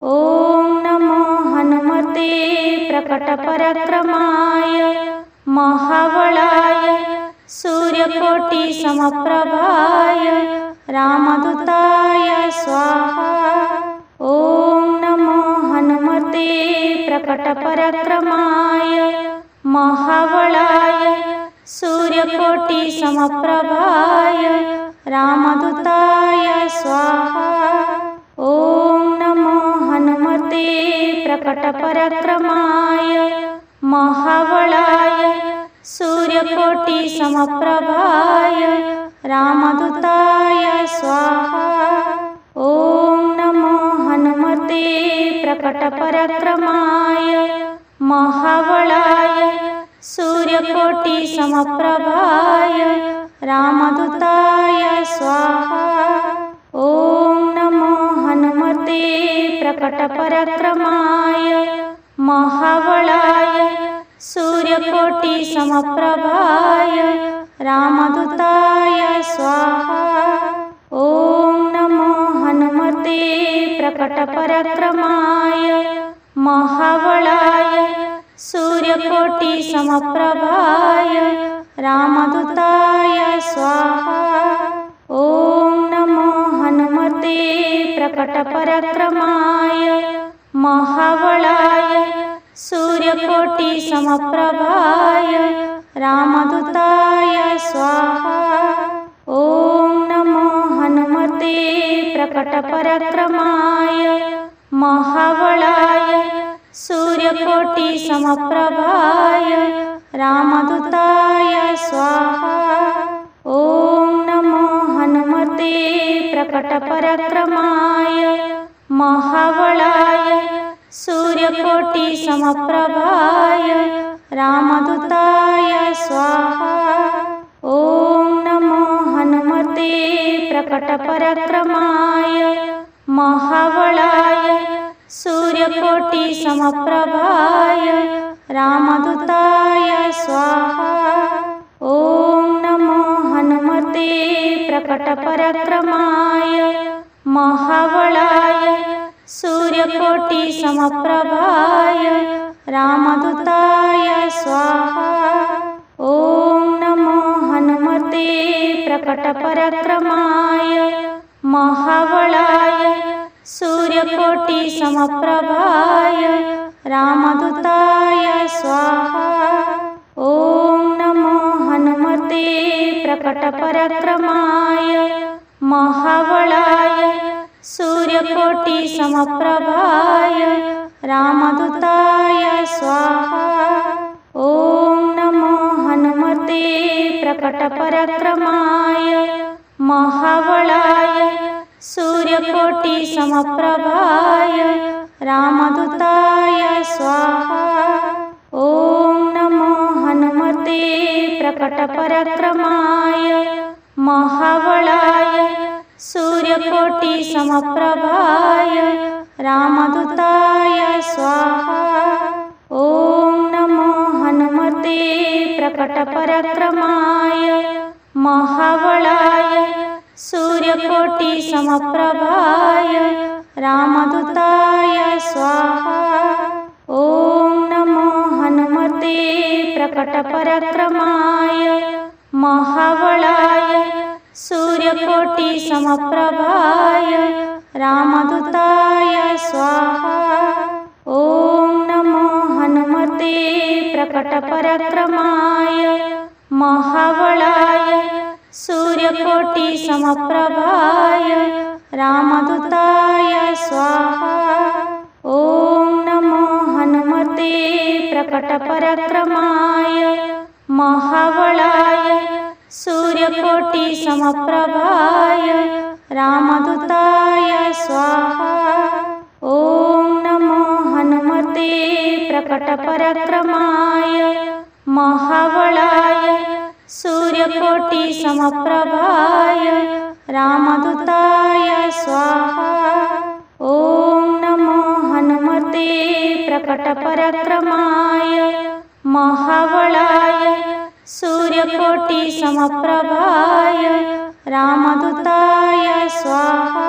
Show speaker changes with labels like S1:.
S1: ॐ नमो हनुमते प्रकटपराक्रमाय महाबलाय सूर्यकोटिसमप्रभाय रामदूताय स्वाहा। ॐ नमो हनुमते प्रकटपराक्रमाय महाबलाय सूर्यकोटिसमप्रभाय रामदूताय स्वाहा। ॐ नमो हनुमते प्रकटपराक्रमाय महाबलाय सूर्यकोटिसमप्रभाय रामदूताय स्वाहा। ॐ नमो हनुमते प्रकटपराक्रमाय महाबलाय सूर्यकोटिसमप्रभाय रामदूताय स्वाहा। ॐ नमो हनुमते प्रकटपराक्रमाय महाबलाय सूर्यकोटिसमप्रभाय रामदूताय स्वाहा। ॐ नमो हनुमते प्रकटपराक्रमाय महाबलाय सूर्यकोटिसमप्रभाय रामदूताय स्वाहा। ॐ नमो हनुमते प्रकटपराक्रमाय महाबलाय सूर्यकोटिसमप्रभाय रामदूताय स्वाहा। ॐ नमो हनुमते प्रकटपराक्रमाय महाबलाय सूर्यकोटिसमप्रभाय रामदूताय स्वाहा। ॐ नमो हनुमते प्रकटपराक्रमाय महाबलाय सूर्यकोटिसमप्रभाय रामदूताय स्वाहा। ॐ नमो हनुमते प्रकटपराक्रमाय महाबलाय सूर्यकोटिसमप्रभाय रामदूताय स्वाहा। ॐ नमो हनुमते प्रकटपराक्रमाय महाबलाय सूर्यकोटिसमप्रभाय रामदूताय स्वाहा। ॐ नमो हनुमते प्रकटपराक्रमाय महाबलाय सूर्यकोटिसमप्रभाय रामदूताय स्वाहा। ॐ नमो हनुमते प्रकटपराक्रमाय महाबलाय सूर्यकोटिसमप्रभाय रामदूताय स्वाहा। ॐ नमो हनुमते प्रकटपराक्रमाय महाबलाय सूर्यकोटिसमप्रभाय रामदूताय स्वाहा। ॐ नमो हनुमते प्रकटपराक्रमाय महाबलाय सूर्यकोटिसमप्रभाय रामदूताय स्वाहा। ॐ नमो हनुमते प्रकटपराक्रमाय महाबलाय सूर्यकोटिसमप्रभाय रामदूताय स्वाहा। ॐ नमो हनुमते प्रकटपराक्रमाय महाबलाय सूर्यकोटिसमप्रभाय रामदूताय स्वाहा। ॐ नमो हनुमते प्रकटपराक्रमाय महाबलाय सूर्यकोटिसमप्रभाय रामदूताय स्वाहा। ॐ नमो हनुमते प्रकटपराक्रमाय महाबलाय सूर्यकोटिसमप्रभाय रामदूताय स्वाहा। ॐ नमो हनुमते प्रकटपराक्रमाय महाबलाय सूर्यकोटिसमप्रभाय रामदूताय स्वाहा। ॐ नमो हनुमते प्रकटपराक्रमाय महाबलाय सूर्यकोटिसमप्रभाय रामदूताय स्वाहा।